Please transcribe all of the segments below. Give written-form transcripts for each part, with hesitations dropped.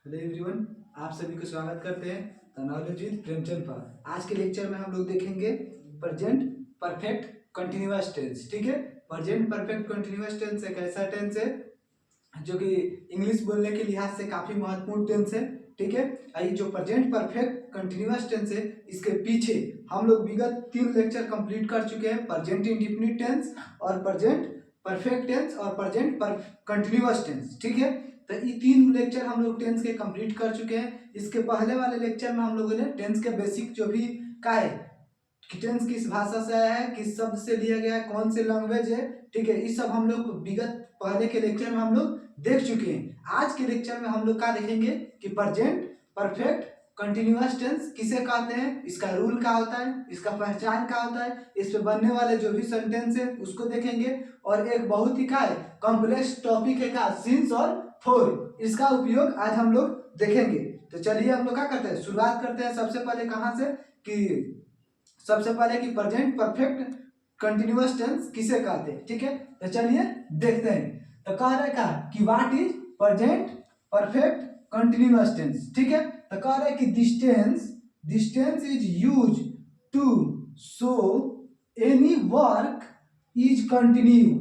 Hello everyone, आप सभी को स्वागत करते हैं द नॉलेज विद प्रेमचंद पर। आज के लेक्चर में हम लोग देखेंगे प्रेजेंट परफेक्ट कंटिन्यूअस टेंस। ठीक है, प्रेजेंट परफेक्ट कंटिन्यूअस टेंस एक ऐसा टेंस है जो कि इंग्लिश बोलने के लिहाज से काफी महत्वपूर्ण टेंस है। ठीक है, ये जो प्रेजेंट परफेक्ट कंटिन्यूअस टेंस है, इसके पीछे हम लोग विगत 3 लेक्चर कंप्लीट कर चुके हैं, प्रेजेंट इंडेफिनिट टेंस और प्रेजेंट परफेक्ट टेंस और प्रेजेंट कंटिन्यूअस टेंस। ठीक है, तो ये 3 लेक्चर हम लोग टेंस के कंप्लीट कर चुके हैं। इसके पहले वाले लेक्चर में हम लोगों ने टेंस के बेसिक जो भी का है कि टेंस किस भाषा से आया है, किस शब्द से लिया गया है, कौन से लैंग्वेज है, ठीक है, ये सब हम लोग विगत पहले के लेक्चर में हम लोग देख चुके हैं। आज के लेक्चर में हम लोग क्या देखेंगे कि प्रेजेंट परफेक्ट कंटिन्यूअस टेंस किसे कहते हैं, इसका रूल क्या होता है, इसका पहचान क्या होता है, इस पे बनने वाले जो भी सेंटेंस है उसको देखेंगे। और एक बहुत ही क्या है कॉम्प्लेक्स टॉपिक है का सिंस और फोर, इसका उपयोग आज हम लोग देखेंगे। तो चलिए हम लोग क्या करते हैं, शुरुआत करते हैं सबसे पहले कहाँ से कि सबसे पहले कि प्रेजेंट परफेक्ट कंटिन्यूअस टेंस किसे कहते हैं। ठीक है, तो चलिए देखते हैं। तो कह रहे का कि what is present perfect continuous tense. ठीक है, तो कह रहे कि this tense is use to show any work is continue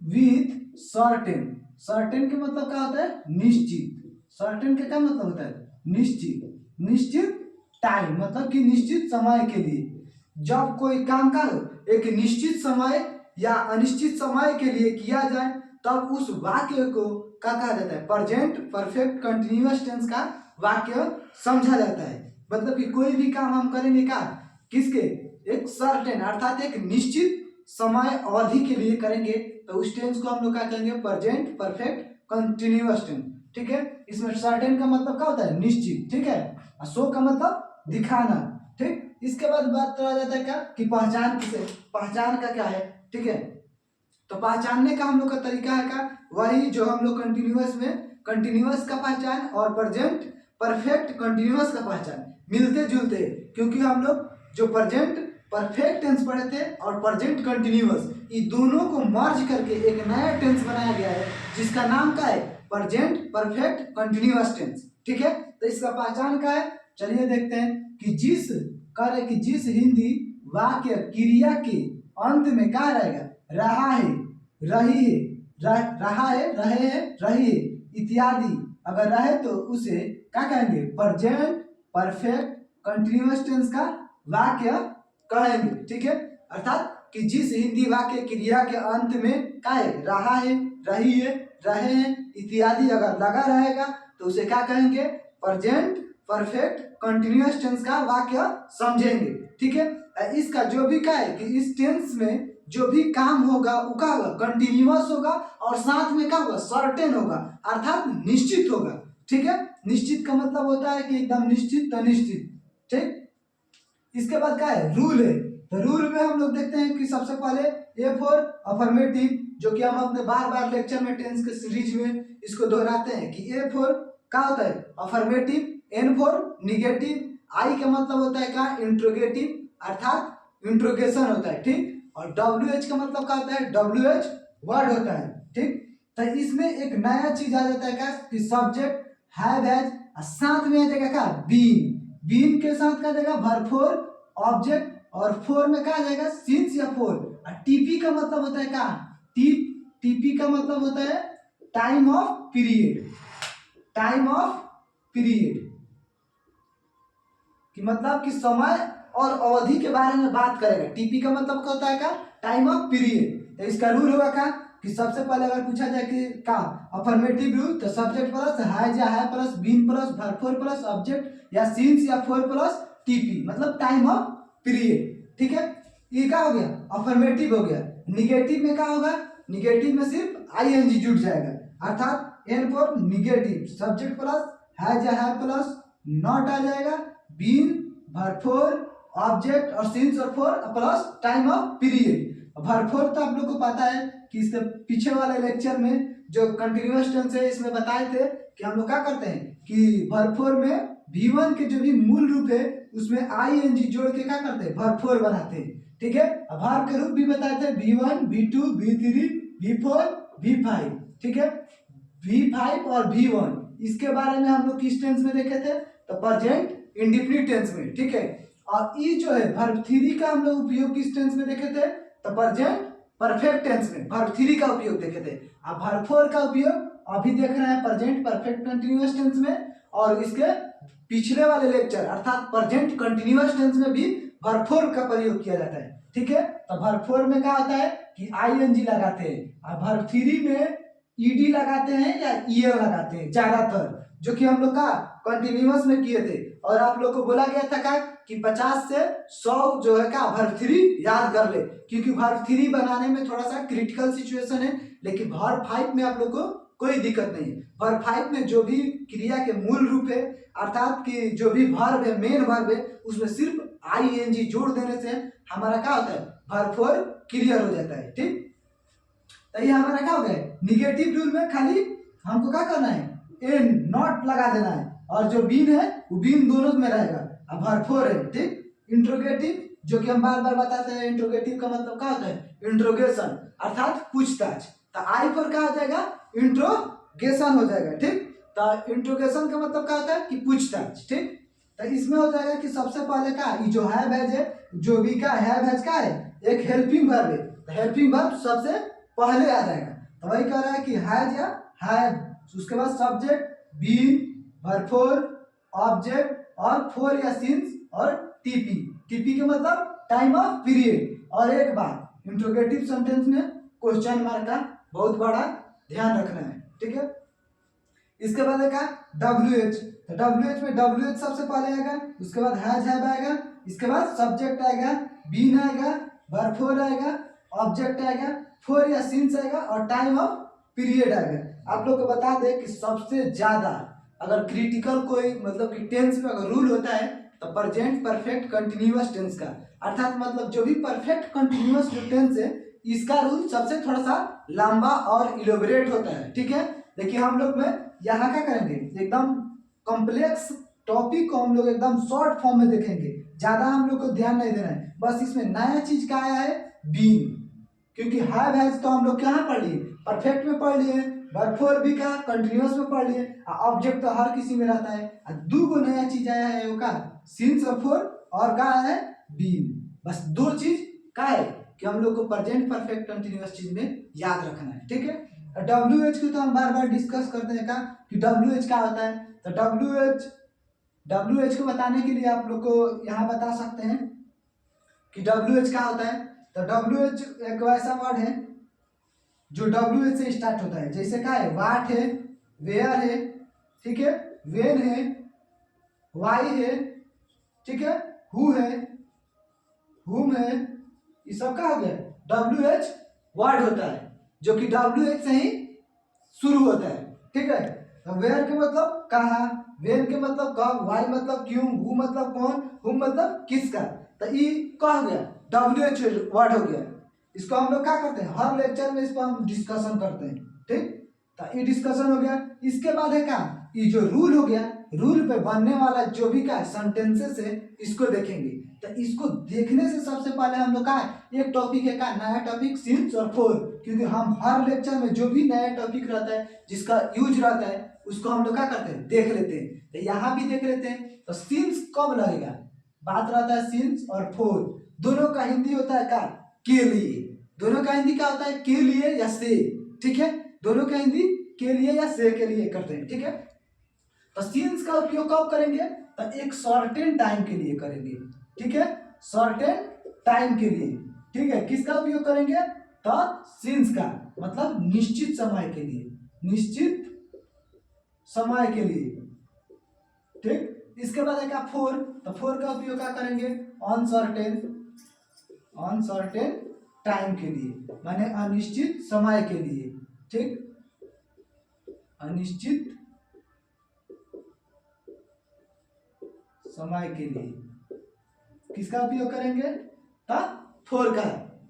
with certain. Certain के मतलब क्या होता है, निश्चित। सर्टेन का क्या मतलब होता है, निश्चित। निश्चित टाइम मतलब कि निश्चित समय के लिए जब कोई काम का एक निश्चित समय या अनिश्चित समय के लिए किया जाए तब उस वाक्य को क्या कहा जाता है, प्रेजेंट परफेक्ट कंटिन्यूअस टेंस का वाक्य समझा जाता है। मतलब कि कोई भी काम हम करेंगे का किसके, एक सर्टेन अर्थात एक निश्चित समय अवधि के लिए करेंगे तो उस टेंस को हम लोग क्या कहेंगे, प्रेजेंट परफेक्ट कंटिन्यूअस टेंस। ठीक है, इसमें सर्टेन का मतलब क्या होता है, निश्चित। ठीक है, और शो का मतलब दिखाना। ठीक, इसके बाद बात करा जाता है क्या कि पहचान किसे, पहचान का क्या है। ठीक है, तो पहचानने का हम लोग का तरीका है का वही जो हम लोग कंटिन्यूअस में कंटिन्यूअस का पहचान और प्रेजेंट परफेक्ट कंटिन्यूअस का पहचान मिलते जुलते, क्योंकि हम लोग जो प्रेजेंट परफेक्ट टेंस पढ़े थे और प्रेजेंट कंटिन्यूअस, ये दोनों को मर्ज करके एक नया टेंस बनाया गया है जिसका नाम क्या है, प्रेजेंट परफेक्ट कंटिन्यूअस टेंस। ठीक है, तो इसका पहचान क्या है, चलिए देखते हैं कि जिस हिंदी वाक्य क्रिया के अंत में क्या रहेगा, रहा है, रही है, रहा है, रहे हैं, रही है इत्यादि अगर रहे तो उसे क्या कहेंगे, प्रेजेंट परफेक्ट कंटिन्यूअस टेंस का वाक्य कहेंगे। ठीक है, अर्थात कि जिस हिंदी वाक्य क्रिया के अंत में क्या है, रहा है, रही है, रहे हैं इत्यादि अगर लगा रहेगा तो उसे क्या कहेंगे, प्रेजेंट परफेक्ट कंटिन्यूअस टेंस का वाक्य समझेंगे। ठीक है, इसका जो भी क्या है कि इस टेंस में जो भी काम होगा वो क्या होगा, कंटिन्यूअस होगा और साथ में क्या होगा, सर्टेन होगा अर्थात निश्चित होगा। ठीक है, निश्चित का मतलब होता है कि एकदम निश्चित तो निश्चित। ठीक, इसके बाद क्या है, रूल है। तो रूल में हम लोग देखते हैं कि सबसे पहले ए फॉर अफर्मेटिव, जो कि हम अपने बार बार लेक्चर में टेंस के सीरीज में इसको दोहराते हैं कि ए फॉर क्या होता है, अफर्मेटिव, एन फॉर निगेटिव, आई का मतलब होता है क्या, इंट्रोगेटिव अर्थात इंट्रोगेशन होता है। ठीक, और डब्ल्यू एच का मतलब क्या होता है, डब्ल्यू एच वर्ड होता है। ठीक, तो इसमें एक नया चीज आ जाता है क्या कि सब्जेक्ट हैव हैज, साथ में आ जाएगा क्या, बीन। बीन के साथ क्या जाएगा, वर्ब फोर ऑब्जेक्ट, और फोर में क्या आ जाएगा, सिंस या फोर। और टीपी का मतलब होता है क्या, टीपी का मतलब होता है time of period. Time of period कि मतलब कि समय और अवधि के बारे में बात करेगा। टीपी का मतलब क्या होता है का, टाइम ऑफ पीरियड। तो इसका रूल होगा क्या कि सबसे पहले अगर पूछा जाए कि का अफर्मेटिव रूल, तो सब्जेक्ट प्लस हैज या है plus been plus verb four plus object या सिंस या फोर प्लस टीपी मतलब टाइम ऑफ पीरियड। ठीक है, ये क्या हो गया, अफर्मेटिव हो गया। निगेटिव में क्या होगा, निगेटिव में सिर्फ आईएनजी जुड़ जाएगा अर्थात N for negative, subject plus has या है प्लस नॉट आ जाएगा, बीन वर्ब फोर ऑब्जेक्ट और सिंस और for plus time of period. Verb four तो आप लोग को पता है कि इसके पीछे वाले लेक्चर में जो कंटिन्यूअस टेंस है इसमें बताए थे कि हम लोग क्या करते हैं कि वर्ब फोर में V1 के जो भी मूल रूप है उसमें आईएनजी जोड़ के क्या करते हैं, वर्ब फोर बनाते हैं। ठीक है, वर्ब के रूप भी बताए थे V1 V2 V3 V4 V5। ठीक है, V5 और V1 इसके बारे में हम लोग किस टेंस में देखे थे, तो प्रेजेंट इंडेफिनिट टेंस में, ठीक है। और ई जो है वर्ब थ्री का हम लोग उपयोग किस टेंस में देखे थे, तो प्रेजेंट परफेक्ट टेंस में वर्ब थ्री का उपयोग देखे थे। अब वर्ब फोर का उपयोग अभी देख रहे हैं प्रेजेंट परफेक्ट कंटिन्यूअस टेंस में, और इसके पिछले वाले लेक्चर अर्थात प्रेजेंट कंटिन्यूअस टेंस में भी वर्ब फोर का प्रयोग किया जाता है, ठीक है। तो वर्ब फोर में क्या होता है कि आईएनजी लगाते हैं, और वर्ब थ्री में ईडी लगाते हैं या ईएल लगाते हैं ज्यादातर, जो कि हम लोग का कंटिन्यूअस में किए थे। और आप लोग को बोला गया था क्या कि 50 से 100 जो है क्या वर्ब थ्री याद कर ले, क्योंकि वर्ब थ्री बनाने में थोड़ा सा क्रिटिकल सिचुएशन है, लेकिन वर्ब फाइव में आप लोग को कोई दिक्कत नहीं है। वर्ब फाइव में जो भी क्रिया के मूल रूप है अर्थात कि जो भी वर्ब है मेन वर्ब है उसमें सिर्फ आईएनजी जोड़ देने से हमारा क्या होता है वर्ब फोर क्लियर हो जाता है, ठीक। तो ये हमारा क्या हो गया, निगेटिव रूल में खाली हमको क्या करना है, एन नॉट लगा देना है, और जो बीन है वो बीन दोनों में रहेगा। अब वर्ब फोर है, ठीक। इंट्रोगेटिव जो कि हम बार बार बताते हैं, इंट्रोगेटिव का मतलब क्या होता है, इंट्रोगेशन अर्थात पूछताछ। तो आई पर क्या हो जाएगा, इंट्रोगेशन हो जाएगा, ठीक। तो इंट्रोगेशन का मतलब क्या होता है कि पूछताछ, ठीक। तो इसमें हो जाएगा कि सबसे पहले का ये जो हैव हैज है, जो भी का हैव हैज का है एक हेल्पिंग वर्ब है, तो हेल्पिंग वर्ब सबसे पहले आ जाएगा। तो वही कह रहा है कि हैज या हैव, उसके बाद subject been, verb four, object और फोर या सिंस और टीपी। टीपी के मतलब टाइम ऑफ पीरियड। और एक बात इंट्रोगेटिव सेंटेंस में क्वेश्चन मार्क का बहुत बड़ा ध्यान रखना है, ठीक है। इसके बाद का WH, तो WH में WH सबसे पहले आएगा, उसके बाद हैज हैव आएगा, इसके बाद सब्जेक्ट आएगा, बीन आएगा, वर्ब फोर आएगा, ऑब्जेक्ट आएगा, फोर या सिंस आएगा और टाइम ऑफ पीरियड आएगा। आप लोग को बता दें कि सबसे ज्यादा अगर क्रिटिकल कोई मतलब कि टेंस में अगर रूल होता है तो प्रेजेंट परफेक्ट कंटिन्यूअस टेंस का, अर्थात मतलब जो भी परफेक्ट कंटिन्यूअस जो टेंस है इसका रूल सबसे थोड़ा सा लंबा और इलेबोरेट होता है, ठीक है। देखिए हम लोग में यहाँ क्या करेंगे, एकदम कॉम्प्लेक्स टॉपिक को हम लोग एकदम शॉर्ट फॉर्म में देखेंगे, ज्यादा हम लोग को ध्यान नहीं देना है। बस इसमें नया चीज क्या आया है, बीन, क्योंकि हैव हैज तो हम लोग कहाँ पढ़ लिए, परफेक्ट में पढ़ लिए, वर्ब फोर भी का कंटिन्यूअस में पढ़ लिए, ऑब्जेक्ट तो हर किसी में रहता है। दो गो नया चीज आया है वो का सिंस और फोर, और का आया है बीन। बस दो चीज का है कि हम लोग को प्रेजेंट परफेक्ट कंटिन्यूअस चीज में याद रखना है, ठीक है। WH को तो हम बार बार डिस्कस करते हैं का कि WH क्या होता है। तो WH को बताने के लिए आप लोग को यहाँ बता सकते हैं कि WH क्या होता है। तो WH एक ऐसा वर्ड है जो WH से स्टार्ट होता है, जैसे क्या है, वाट है, वेयर है, ठीक है, वेन है, वाई है, ठीक है, हु है, हुम है, ये सब क्या हो गया WH वर्ड होता है, जो कि WH से ही शुरू होता है, ठीक है। तो वेयर के मतलब कहाँ, वेन के मतलब कब, वाई मतलब क्यों, हु मतलब कौन, हुम मतलब किसका। तो ये क्या हो गया WH वर्ड हो गया। इसको हम लोग क्या करते हैं, हर लेक्चर में इस पर हम डिस्कशन करते हैं, ठीक। तो ये डिस्कशन हो गया। इसके बाद है क्या, ये जो रूल हो गया, रूल पे बनने वाला जो भी का सेंटेंसेस है इसको देखेंगे। तो इसको देखने से सबसे पहले हम लोग का एक टॉपिक है का नया टॉपिक सिंस और फोर, क्योंकि हम हर लेक्चर में जो भी नया टॉपिक रहता है जिसका यूज रहता है उसको हम लोग क्या करते हैं, देख लेते हैं। तो यहाँ भी देख लेते हैं। तो सिंस कब लगेगा, बात रहता है सिंस और फोर, दोनों का हिंदी होता है का के लिए, दोनों का हिंदी क्या होता है के लिए या से, ठीक है, दोनों का हिंदी के लिए या से के लिए करते हैं, ठीक है। तो सिंस का उपयोग कब करेंगे, तो एक सर्टेन टाइम के लिए करेंगे, ठीक है, सर्टेन टाइम के लिए, ठीक है। किसका उपयोग करेंगे, तो सिंस का मतलब निश्चित समय के लिए, निश्चित समय के लिए, ठीक। इसके बाद है फोर, तो फोर का उपयोग क्या करेंगे, अनसर्टेन, अनसर्टेन टाइम के लिए, माने अनिश्चित समय के लिए, ठीक, अनिश्चित समय के लिए किसका उपयोग करेंगे, तो फोर का,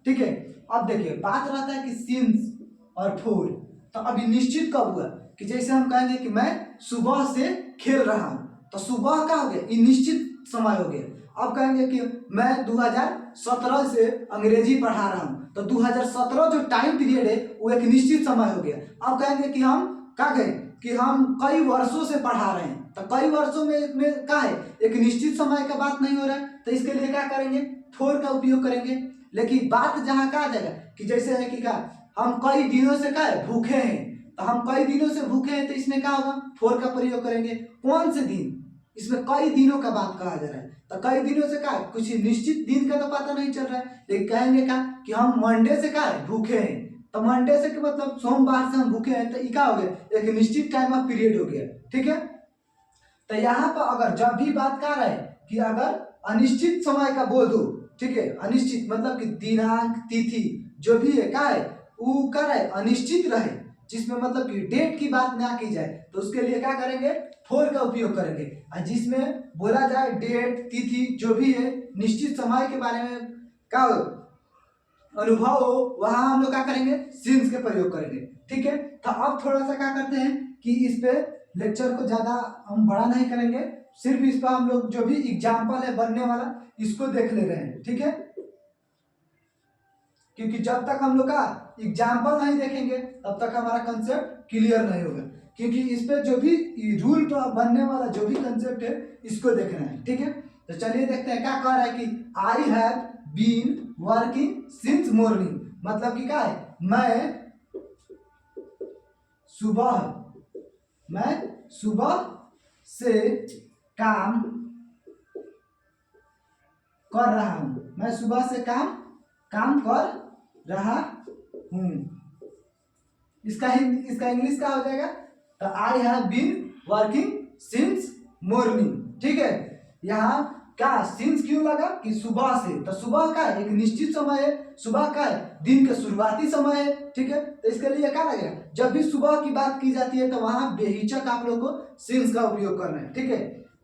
ठीक है। अब देखिए बात रहता है कि सिंस और फोर, तो अभी निश्चित कब हुआ कि जैसे हम कहेंगे कि मैं सुबह से खेल रहा हूं, तो सुबह का हो गया, ये निश्चित समय हो गया। अब कहेंगे कि मैं 2017 से अंग्रेजी पढ़ा रहा हूं, तो 2017 जो टाइम पीरियड है वो एक निश्चित समय हो गया। अब कहेंगे कि हम क्या कहें कि हम कई वर्षों से पढ़ा रहे हैं, तो कई वर्षों में क्या है, एक निश्चित समय का बात नहीं हो रहा है, तो इसके लिए क्या करेंगे, फॉर का उपयोग करेंगे। लेकिन बात जहाँ का आ जाएगा कि जैसे है कि क्या हम कई दिनों से क्या है भूखे हैं, तो हम कई दिनों से भूखे हैं, तो इसमें क्या होगा, फॉर का प्रयोग करेंगे। कौन से दिन, इसमें कई दिनों का बात कहा जा रहा है, तो कई दिनों से क्या कुछ निश्चित दिन का तो पता नहीं चल रहा है, लेकिन कहेंगे क्या कि हम मंडे से क्या है भूखे हैं, तो मंडे से कि मतलब सोमवार से हम भूखे हैं, तो ये क्या हो गया, एक निश्चित टाइम ऑफ पीरियड हो गया। ठीक है, तो यहाँ पर अगर जब भी बात कर रहा है कि अगर अनिश्चित समय का बोल दो, ठीक है, अनिश्चित मतलब कि दिनांक तिथि जो भी है क्या है वो क्या है अनिश्चित रहे, जिसमें मतलब कि डेट की बात ना की जाए, तो उसके लिए क्या करेंगे, फॉर का उपयोग करेंगे। और जिसमें बोला जाए डेट तिथि जो भी है निश्चित समय के बारे में क्या अनुभव हो, वहां हम लोग क्या करेंगे, सिंस के प्रयोग करेंगे। ठीक है, तो अब थोड़ा सा क्या करते हैं कि इस पे लेक्चर को ज्यादा हम बड़ा नहीं करेंगे, सिर्फ इस पर हम लोग जो भी एग्जाम्पल है बनने वाला इसको देख ले रहे हैं। ठीक है, क्योंकि जब तक हम लोग का एग्जाम्पल नहीं देखेंगे तब तक हमारा कंसेप्ट क्लियर नहीं होगा, क्योंकि इस पे जो भी रूल बनने वाला जो भी कंसेप्ट है इसको देखना है। ठीक है, तो चलिए देखते हैं क्या कह रहा है कि I have been working since morning, मतलब कि क्या है, मैं सुबह से काम कर रहा हूं, मैं सुबह से काम कर रहा हूं। इसका इंग्लिश क्या हो जाएगा, तो I have been working since morning. ठीक है, यहाँ क्या सिंस क्यों लगा कि सुबह से, तो सुबह का एक निश्चित समय है, सुबह का दिन का शुरुआती समय है। ठीक है, तो इसके लिए क्या लगेगा, जब भी सुबह की बात की जाती है तो वहां बेहिचक आप लोग को सिंस का उपयोग करना है। ठीक है,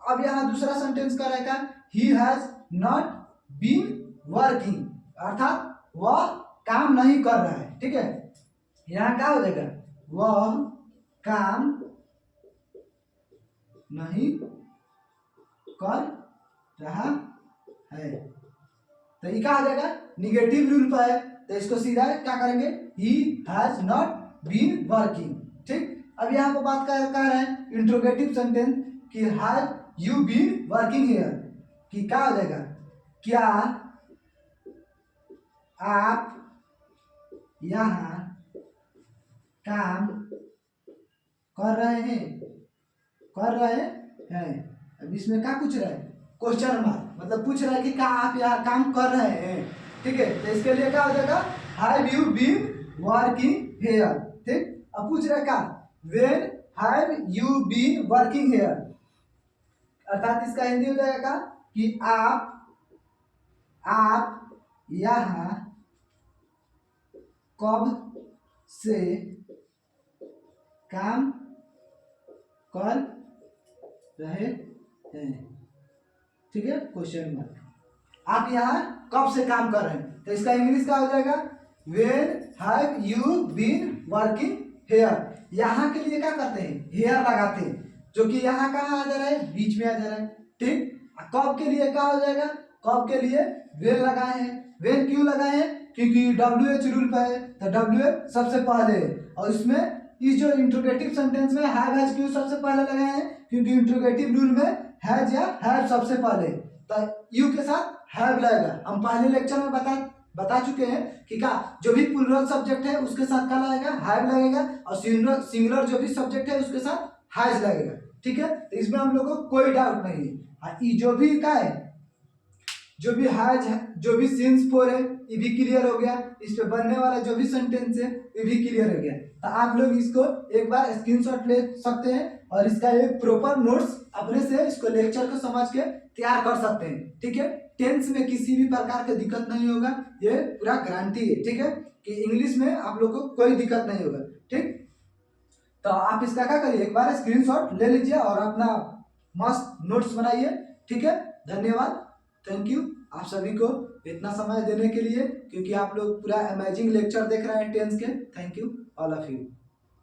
अब यहाँ दूसरा सेंटेंस का रहेगा he has not been working, अर्थात वह काम नहीं कर रहा है। ठीक है, यहाँ क्या हो जाएगा, वह काम नहीं कर रहा है, तो ये क्या हो जाएगा, निगेटिव रूल पर है, तो इसको सीधा क्या करेंगे, he has not been working. ठीक, अब यहाँ पर बात कर रहे हैं इंट्रोगेटिव सेंटेंस कि have you been working here, कि क्या हो जाएगा, क्या आप यहाँ काम कर रहे हैं। अब इसमें क्या पूछ रहा है, क्वेश्चन मार्क, मतलब पूछ रहा है कि क्या आप यहाँ काम कर रहे हैं। ठीक है, तो इसके लिए क्या हो जाएगा, have you been working here. ठीक, अब पूछ रहा है क्या, when have you been working here, अर्थात इसका हिंदी हो जाएगा कि आप यहाँ कब से काम कर रहे हैं। ठीक है, क्वेश्चन मार्क, आप यहाँ कब से काम कर रहे हैं, तो इसका इंग्लिश क्या हो जाएगा, when have you been working here. यहाँ के लिए क्या करते हैं, हेयर लगाते हैं, जो कि यहाँ कहाँ आ जा रहा है, बीच में आ जा रहा है। ठीक, कब के लिए क्या हो जाएगा, कब के लिए वेन लगाए हैं, वेन क्यों लगाए हैं, क्योंकि WH रूल पर है, तो WH सबसे पहले है, और इसमें इस जो इंट्रोगेटिव सेंटेंस में हैव हैज क्यों सबसे पहले लगाए हैं, क्योंकि इंट्रोगेटिव रूल में हैज या हैव सबसे पहले, तो यू के साथ हैव लगेगा। हम पहले लेक्चर में बता चुके हैं कि क्या जो भी प्लूरल सब्जेक्ट है उसके साथ क्या लगेगा, हैव लगेगा, और सिंगुलर जो भी सब्जेक्ट है उसके साथ हैज लगेगा। ठीक है, तो इसमें हम लोग को कोई डाउट नहीं है। जो भी क्या है, जो भी हैज है, जो भी सिंस फॉर है, ये भी क्लियर हो गया, इस पे बनने वाला जो भी सेंटेंस है ये भी क्लियर हो गया। तो आप लोग इसको एक बार स्क्रीनशॉट ले सकते हैं और इसका एक प्रॉपर नोट्स अपने से इसको लेक्चर को समझ के तैयार कर सकते हैं। ठीक है, टेंस में किसी भी प्रकार की दिक्कत नहीं होगा, ये पूरा गारंटी है। ठीक है, कि इंग्लिश में आप लोग को कोई दिक्कत नहीं होगा। ठीक, तो आप इसका क्या करिए, एक बार स्क्रीनशॉट ले लीजिए और अपना मस्त नोट्स बनाइए। ठीक है, धन्यवाद, थैंक यू आप सभी को इतना समय देने के लिए, क्योंकि आप लोग पूरा अमेजिंग लेक्चर देख रहे हैं टेंस के। Thank you all of you.